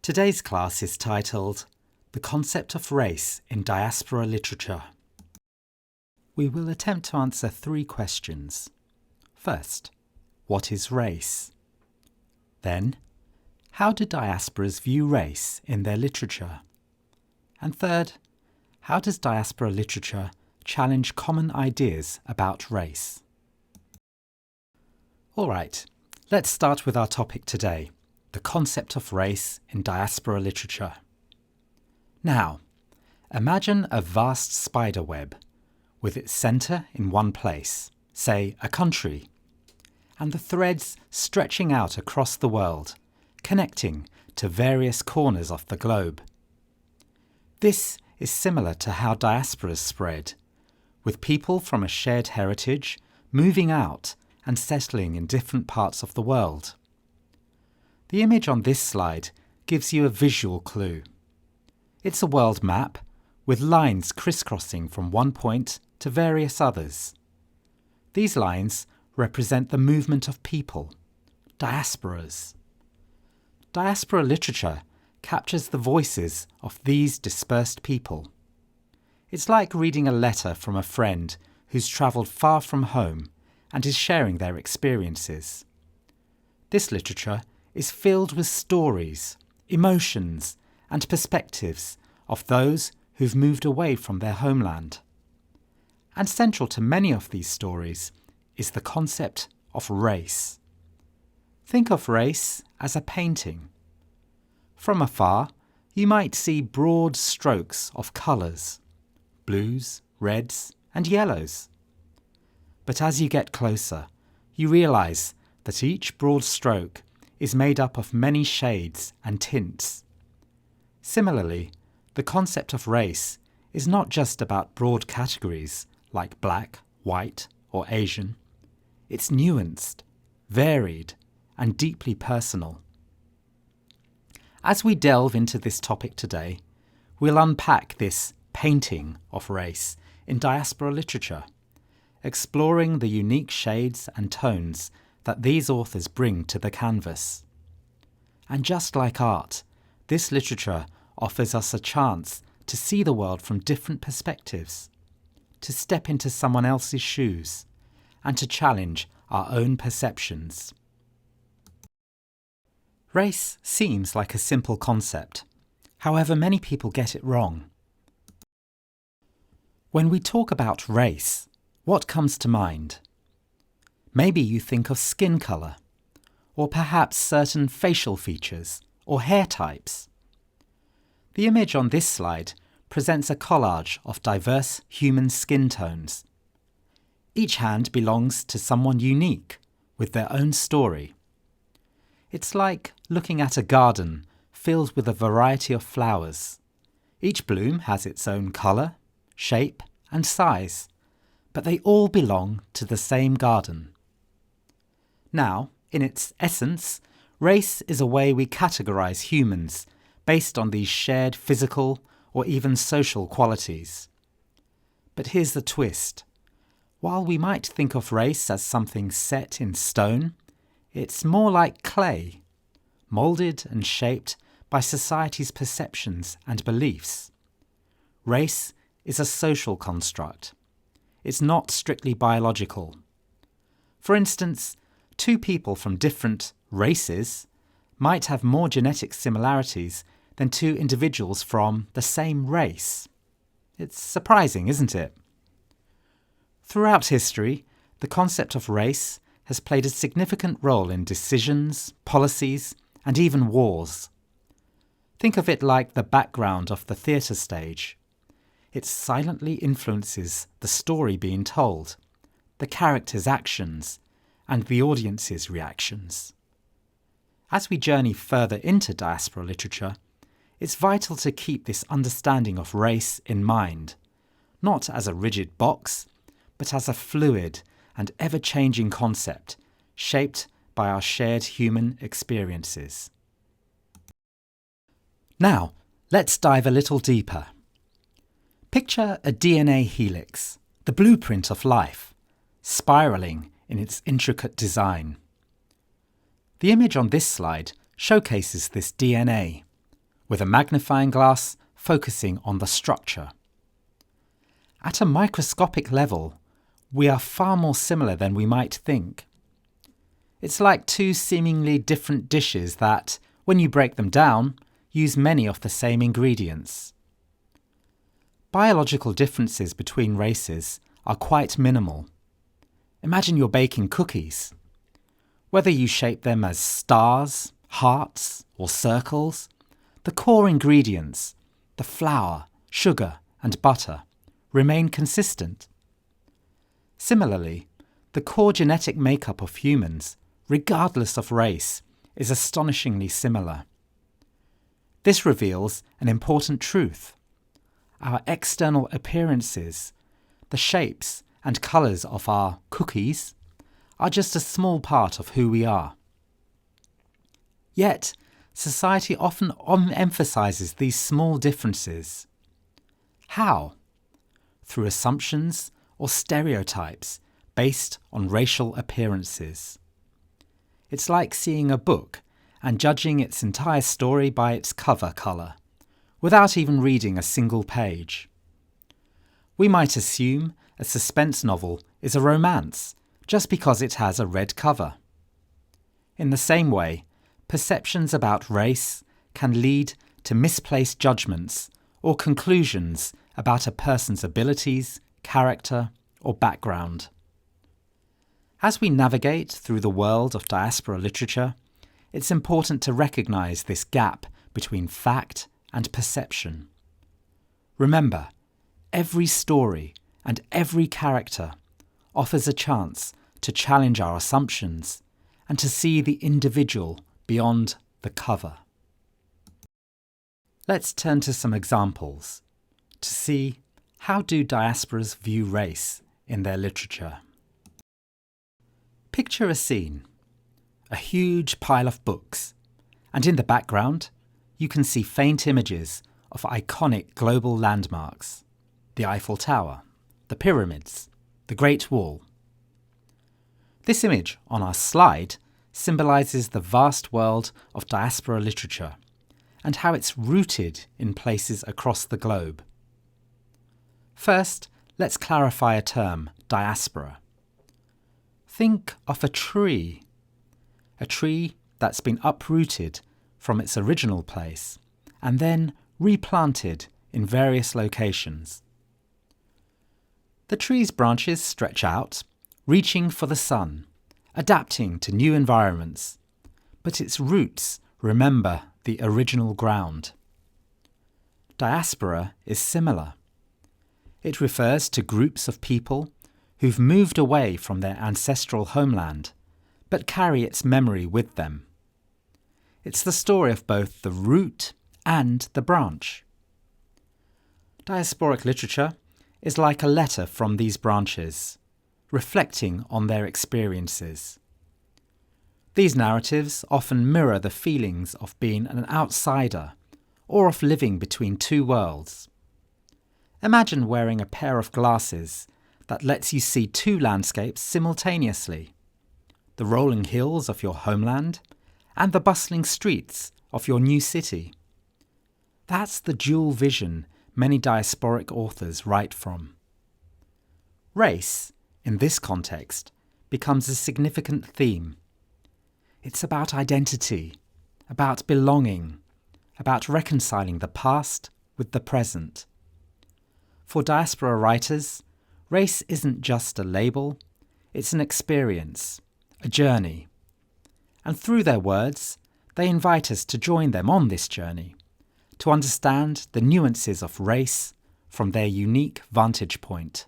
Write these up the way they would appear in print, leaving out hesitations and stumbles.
Today's class is titled The Concept of Race in Diaspora Literature. We will attempt to answer 3 questions. First, what is race? Then, how do diasporas view race in their literature? And third, how does diaspora literature challenge common ideas about race? All right, let's start with our topic today, the concept of race in diaspora literature. Now, imagine a vast spider web with its centre in one place, say a country, and the threads stretching out across the world, connecting to various corners of the globe. This is similar to how diasporas spread, with people from a shared heritage moving out and settling in different parts of the world. The image on this slide gives you a visual clue. It's a world map with lines crisscrossing from one point to various others. These lines represent the movement of people, diasporas. Diaspora literature captures the voices of these dispersed people. It's like reading a letter from a friend who's travelled far from home and is sharing their experiences. This literature is filled with stories, emotions, and perspectives of those who've moved away from their homeland. And central to many of these stories is the concept of race. Think of race as a painting. From afar, you might see broad strokes of colours, blues, reds, and yellows. But as you get closer, you realise that each broad stroke is made up of many shades and tints. Similarly, the concept of race is not just about broad categories like black, white, or Asian. It's nuanced, varied, and deeply personal. As we delve into this topic today, we'll unpack this painting of race in diaspora literature, exploring the unique shades and tones that these authors bring to the canvas. And just like art, this literature offers us a chance to see the world from different perspectives, to step into someone else's shoes, and to challenge our own perceptions. Race seems like a simple concept. However, many people get it wrong. When we talk about race, what comes to mind? Maybe you think of skin colour, or perhaps certain facial features or hair types. The image on this slide presents a collage of diverse human skin tones. Each hand belongs to someone unique with their own story. It's like looking at a garden filled with a variety of flowers. Each bloom has its own colour, shape, and size, but they all belong to the same garden. Now, in its essence, race is a way we categorise humans based on these shared physical or even social qualities. But here's the twist. While we might think of race as something set in stone, it's more like clay, moulded and shaped by society's perceptions and beliefs. Race is a social construct. It's not strictly biological. For instance, 2 people from different races might have more genetic similarities than 2 individuals from the same race. It's surprising, isn't it? Throughout history, the concept of race has played a significant role in decisions, policies, and even wars. Think of it like the background of the theatre stage. It silently influences the story being told, the characters' actions, and the audience's reactions. As we journey further into diaspora literature, it's vital to keep this understanding of race in mind, not as a rigid box, but as a fluid and ever-changing concept shaped by our shared human experiences. Now, let's dive a little deeper. Picture a DNA helix, the blueprint of life, spiralling in its intricate design. The image on this slide showcases this DNA, with a magnifying glass focusing on the structure. At a microscopic level, we are far more similar than we might think. It's like two seemingly different dishes that, when you break them down, use many of the same ingredients. Biological differences between races are quite minimal. Imagine you're baking cookies. Whether you shape them as stars, hearts, or circles, the core ingredients, the flour, sugar, and butter, remain consistent. Similarly, the core genetic makeup of humans, regardless of race, is astonishingly similar. This reveals an important truth. Our external appearances, the shapes and colours of our cookies, are just a small part of who we are. Yet, society often emphasises these small differences. How? Through assumptions or stereotypes based on racial appearances. It's like seeing a book and judging its entire story by its cover colour, without even reading a single page. We might assume a suspense novel is a romance just because it has a red cover. In the same way, perceptions about race can lead to misplaced judgments or conclusions about a person's abilities, character, or background. As we navigate through the world of diaspora literature, it's important to recognise this gap between fact and perception. Remember, every story and every character offers a chance to challenge our assumptions and to see the individual beyond the cover. Let's turn to some examples to see how do diasporas view race in their literature. Picture a scene, a huge pile of books, and in the background you can see faint images of iconic global landmarks, the Eiffel Tower, the pyramids, the Great Wall. This image on our slide symbolises the vast world of diaspora literature and how it's rooted in places across the globe. First, let's clarify a term, diaspora. Think of a tree that's been uprooted from its original place and then replanted in various locations. The tree's branches stretch out, reaching for the sun, adapting to new environments, but its roots remember the original ground. Diaspora is similar. It refers to groups of people who've moved away from their ancestral homeland, but carry its memory with them. It's the story of both the root and the branch. Diasporic literature is like a letter from these branches, reflecting on their experiences. These narratives often mirror the feelings of being an outsider or of living between two worlds. Imagine wearing a pair of glasses that lets you see two landscapes simultaneously, the rolling hills of your homeland and the bustling streets of your new city. That's the dual vision many diasporic authors write from. Race, in this context, becomes a significant theme. It's about identity, about belonging, about reconciling the past with the present. For diaspora writers, race isn't just a label, it's an experience, a journey. And through their words, they invite us to join them on this journey, to understand the nuances of race from their unique vantage point.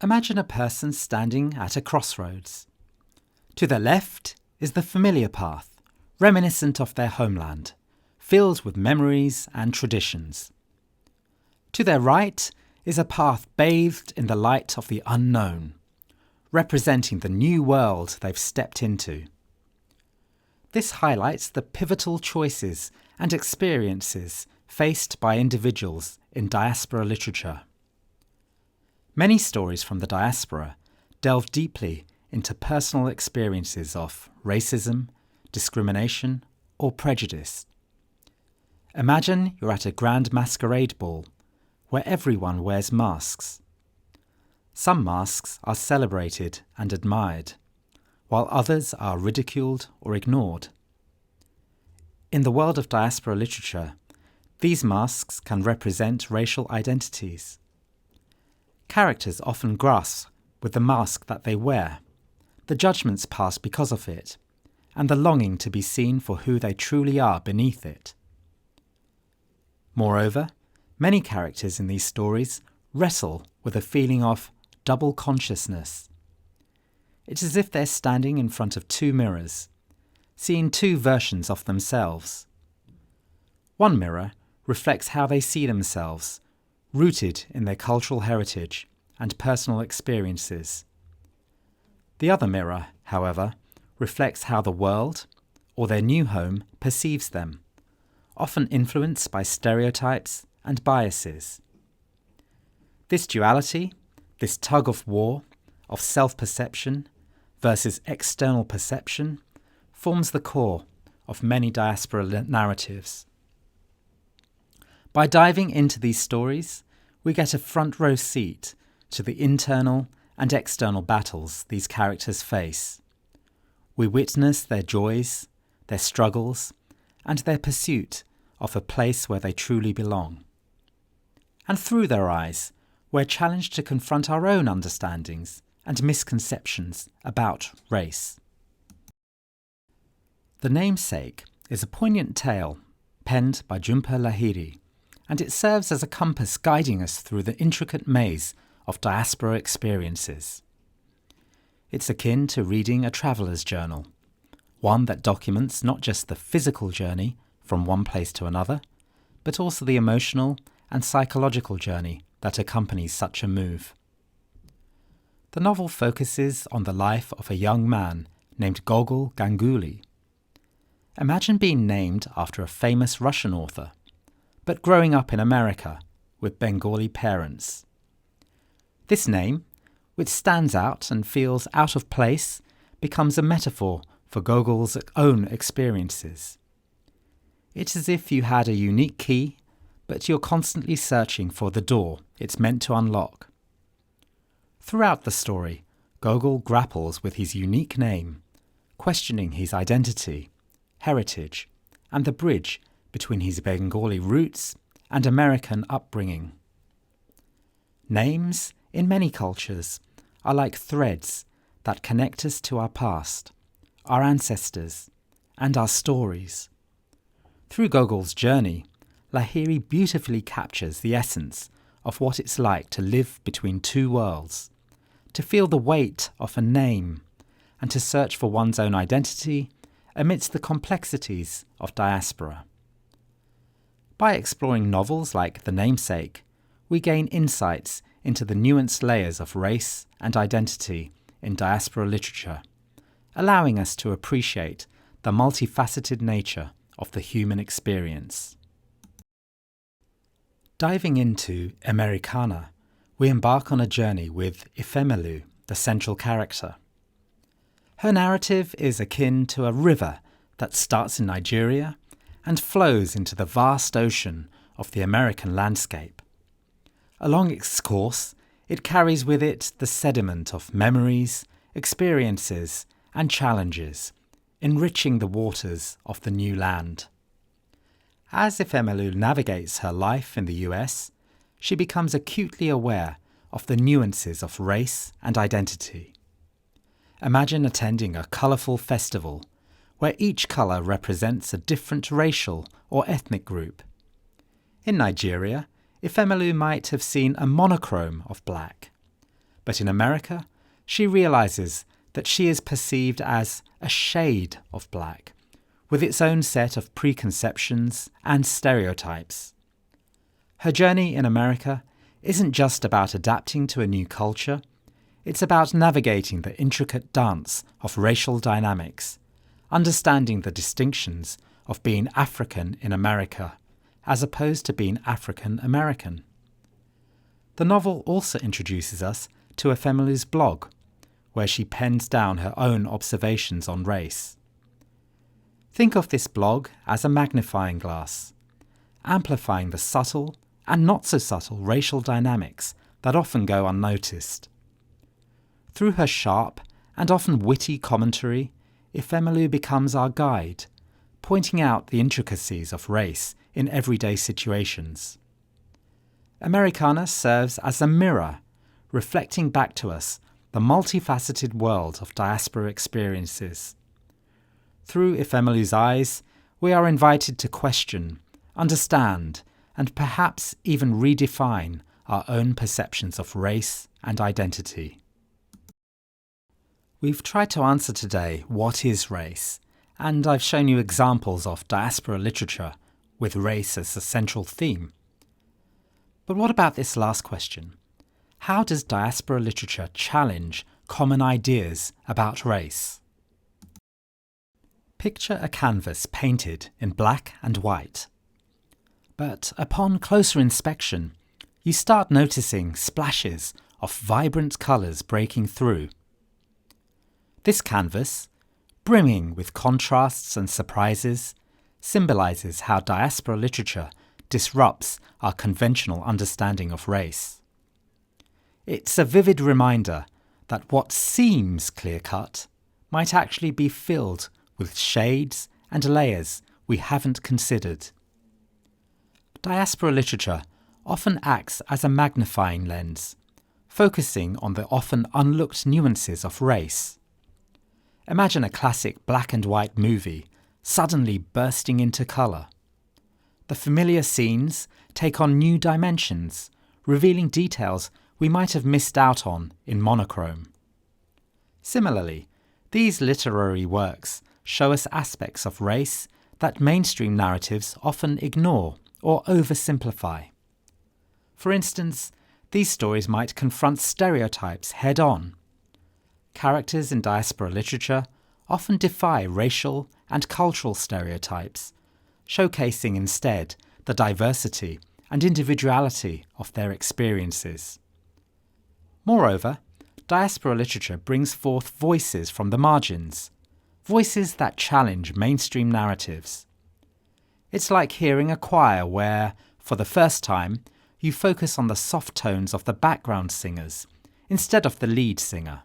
Imagine a person standing at a crossroads. To their left is the familiar path, reminiscent of their homeland, filled with memories and traditions. To their right is a path bathed in the light of the unknown, representing the new world they've stepped into. This highlights the pivotal choices and experiences faced by individuals in diaspora literature. Many stories from the diaspora delve deeply into personal experiences of racism, discrimination, or prejudice. Imagine you're at a grand masquerade ball where everyone wears masks. Some masks are celebrated and admired, while others are ridiculed or ignored. In the world of diaspora literature, these masks can represent racial identities. Characters often grasp with the mask that they wear, the judgments passed because of it, and the longing to be seen for who they truly are beneath it. Moreover, many characters in these stories wrestle with a feeling of double consciousness. It's as if they're standing in front of two mirrors, seeing two versions of themselves. One mirror reflects how they see themselves, rooted in their cultural heritage and personal experiences. The other mirror, however, reflects how the world, or their new home, perceives them, often influenced by stereotypes and biases. This duality, this tug of war of self-perception versus external perception, forms the core of many diaspora narratives. By diving into these stories, we get a front row seat to the internal and external battles these characters face. We witness their joys, their struggles, and their pursuit of a place where they truly belong. And through their eyes, we're challenged to confront our own understandings and misconceptions about race. The Namesake is a poignant tale penned by Jhumpa Lahiri, and it serves as a compass guiding us through the intricate maze of diaspora experiences. It's akin to reading a traveller's journal, one that documents not just the physical journey from one place to another, but also the emotional and psychological journey that accompanies such a move. The novel focuses on the life of a young man named Gogol Ganguly. Imagine being named after a famous Russian author, but growing up in America with Bengali parents. This name, which stands out and feels out of place, becomes a metaphor for Gogol's own experiences. It's as if you had a unique key, but you're constantly searching for the door it's meant to unlock. Throughout the story, Gogol grapples with his unique name, questioning his identity, heritage, and the bridge between his Bengali roots and American upbringing. Names, in many cultures, are like threads that connect us to our past, our ancestors, and our stories. Through Gogol's journey, Lahiri beautifully captures the essence of what it's like to live between two worlds, to feel the weight of a name, and to search for one's own identity amidst the complexities of diaspora. By exploring novels like The Namesake, we gain insights into the nuanced layers of race and identity in diaspora literature, allowing us to appreciate the multifaceted nature of the human experience. Diving into Americana, we embark on a journey with Ifemelu, the central character. Her narrative is akin to a river that starts in Nigeria and flows into the vast ocean of the American landscape. Along its course, it carries with it the sediment of memories, experiences, and challenges, enriching the waters of the new land. As Ifemelu navigates her life in the US, she becomes acutely aware of the nuances of race and identity. Imagine attending a colourful festival where each colour represents a different racial or ethnic group. In Nigeria, Ifemelu might have seen a monochrome of black, but in America, she realises that she is perceived as a shade of black, with its own set of preconceptions and stereotypes. Her journey in America isn't just about adapting to a new culture, it's about navigating the intricate dance of racial dynamics, understanding the distinctions of being African in America as opposed to being African American. The novel also introduces us to Ifemelu's blog, where she pens down her own observations on race. Think of this blog as a magnifying glass, amplifying the subtle and not so subtle racial dynamics that often go unnoticed. Through her sharp and often witty commentary, Ifemelu becomes our guide, pointing out the intricacies of race in everyday situations. Americana serves as a mirror, reflecting back to us the multifaceted world of diaspora experiences. Through Ifemelu's eyes, we are invited to question, understand, and perhaps even redefine our own perceptions of race and identity. We've tried to answer today what is race, and I've shown you examples of diaspora literature with race as a central theme. But what about this last question? How does diaspora literature challenge common ideas about race? Picture a canvas painted in black and white. But upon closer inspection, you start noticing splashes of vibrant colours breaking through. This canvas, brimming with contrasts and surprises, symbolises how diaspora literature disrupts our conventional understanding of race. It's a vivid reminder that what seems clear-cut might actually be filled with shades and layers we haven't considered. Diaspora literature often acts as a magnifying lens, focusing on the often unlooked nuances of race. Imagine a classic black and white movie suddenly bursting into colour. The familiar scenes take on new dimensions, revealing details we might have missed out on in monochrome. Similarly, these literary works show us aspects of race that mainstream narratives often ignore or oversimplify. For instance, these stories might confront stereotypes head-on. Characters in diaspora literature often defy racial and cultural stereotypes, showcasing instead the diversity and individuality of their experiences. Moreover, diaspora literature brings forth voices from the margins, voices that challenge mainstream narratives. It's like hearing a choir where, for the first time, you focus on the soft tones of the background singers instead of the lead singer.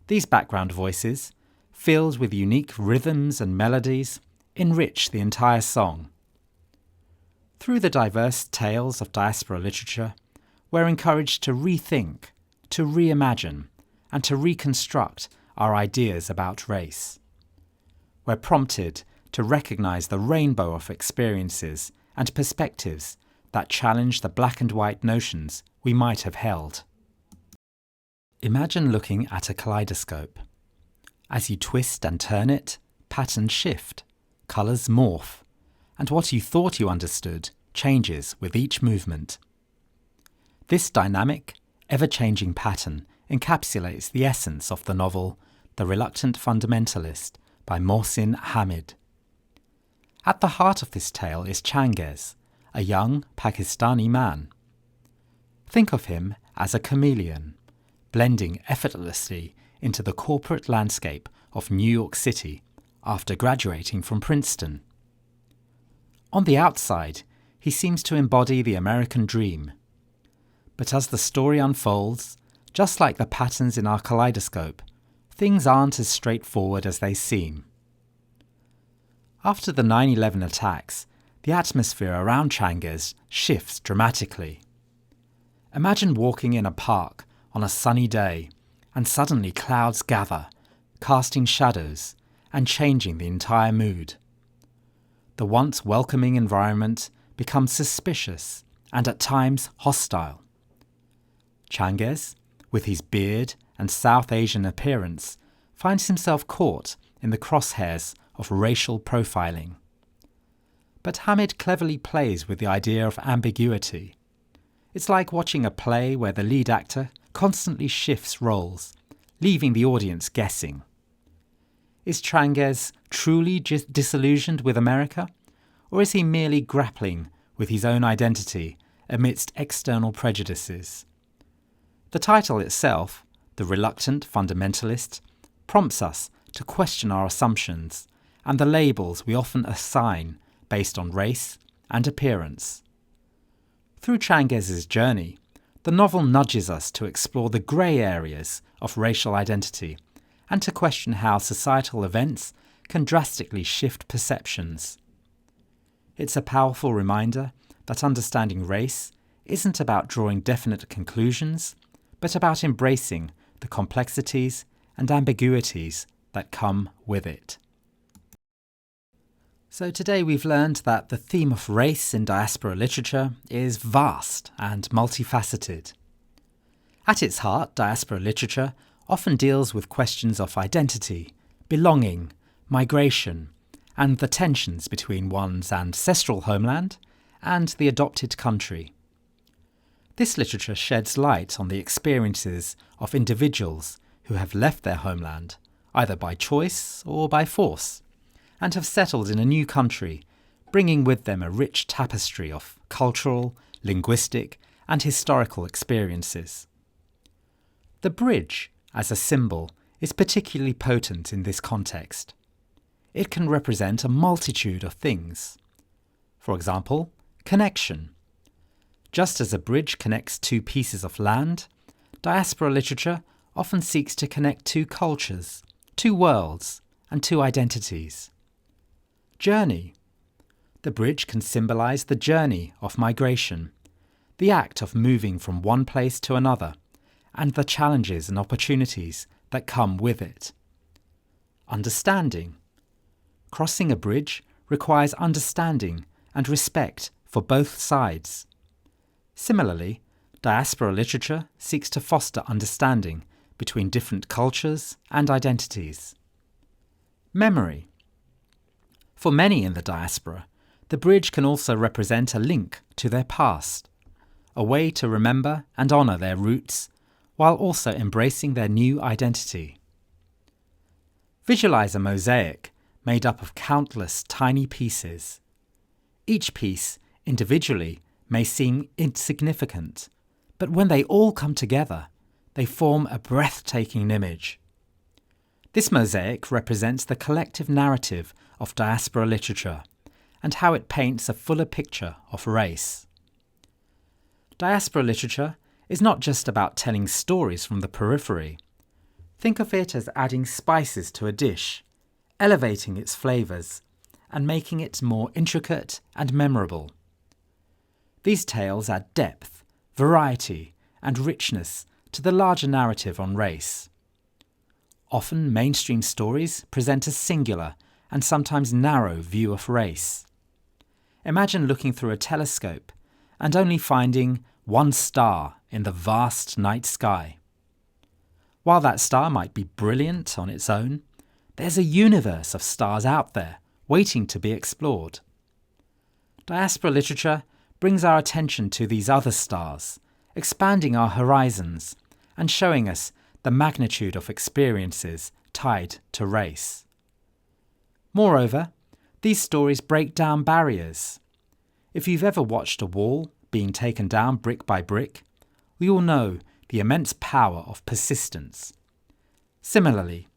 These background voices, filled with unique rhythms and melodies, enrich the entire song. Through the diverse tales of diaspora literature, we're encouraged to rethink, to reimagine, and to reconstruct our ideas about race. We're prompted to recognise the rainbow of experiences and perspectives that challenge the black and white notions we might have held. Imagine looking at a kaleidoscope. As you twist and turn it, patterns shift, colours morph, and what you thought you understood changes with each movement. This dynamic, ever-changing pattern encapsulates the essence of the novel The Reluctant Fundamentalist by Mohsin Hamid. At the heart of this tale is Changez, a young Pakistani man. Think of him as a chameleon, blending effortlessly into the corporate landscape of New York City after graduating from Princeton. On the outside, he seems to embody the American dream. But as the story unfolds, just like the patterns in our kaleidoscope, things aren't as straightforward as they seem. After the 9/11 attacks, the atmosphere around Changez shifts dramatically. Imagine walking in a park on a sunny day, and suddenly clouds gather, casting shadows and changing the entire mood. The once welcoming environment becomes suspicious and at times hostile. Changez, with his beard and South Asian appearance, finds himself caught in the crosshairs of racial profiling. But Hamid cleverly plays with the idea of ambiguity. It's like watching a play where the lead actor constantly shifts roles, leaving the audience guessing. Is Changez truly disillusioned with America, or is he merely grappling with his own identity amidst external prejudices? The title itself, The Reluctant Fundamentalist, prompts us to question our assumptions and the labels we often assign based on race and appearance. Through Changuez's journey, the novel nudges us to explore the grey areas of racial identity and to question how societal events can drastically shift perceptions. It's a powerful reminder that understanding race isn't about drawing definite conclusions, but about embracing the complexities and ambiguities that come with it. So today we've learned that the theme of race in diaspora literature is vast and multifaceted. At its heart, diaspora literature often deals with questions of identity, belonging, migration, and the tensions between one's ancestral homeland and the adopted country. This literature sheds light on the experiences of individuals who have left their homeland, either by choice or by force, and have settled in a new country, bringing with them a rich tapestry of cultural, linguistic, and historical experiences. The bridge, as a symbol, is particularly potent in this context. It can represent a multitude of things. For example, connection. Just as a bridge connects two pieces of land, diaspora literature often seeks to connect two cultures, two worlds, and two identities. Journey. The bridge can symbolize the journey of migration, the act of moving from one place to another, and the challenges and opportunities that come with it. Understanding. Crossing a bridge requires understanding and respect for both sides. Similarly, diaspora literature seeks to foster understanding between different cultures and identities. Memory. For many in the diaspora, the bridge can also represent a link to their past, a way to remember and honour their roots while also embracing their new identity. Visualise a mosaic made up of countless tiny pieces. Each piece, individually, may seem insignificant, but when they all come together, they form a breathtaking image. This mosaic represents the collective narrative of diaspora literature and how it paints a fuller picture of race. Diaspora literature is not just about telling stories from the periphery. Think of it as adding spices to a dish, elevating its flavours, and making it more intricate and memorable. These tales add depth, variety, and richness to the larger narrative on race. Often mainstream stories present a singular and sometimes narrow view of race. Imagine looking through a telescope and only finding one star in the vast night sky. While that star might be brilliant on its own, there's a universe of stars out there waiting to be explored. Diaspora literature brings our attention to these other stars, expanding our horizons and showing us the magnitude of experiences tied to race. Moreover, these stories break down barriers. If you've ever watched a wall being taken down brick by brick, we all know the immense power of persistence. Similarly,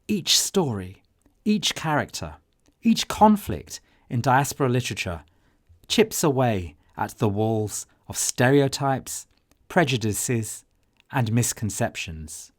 each story, each character, each conflict in diaspora literature chips away at the walls of stereotypes, prejudices, and misconceptions.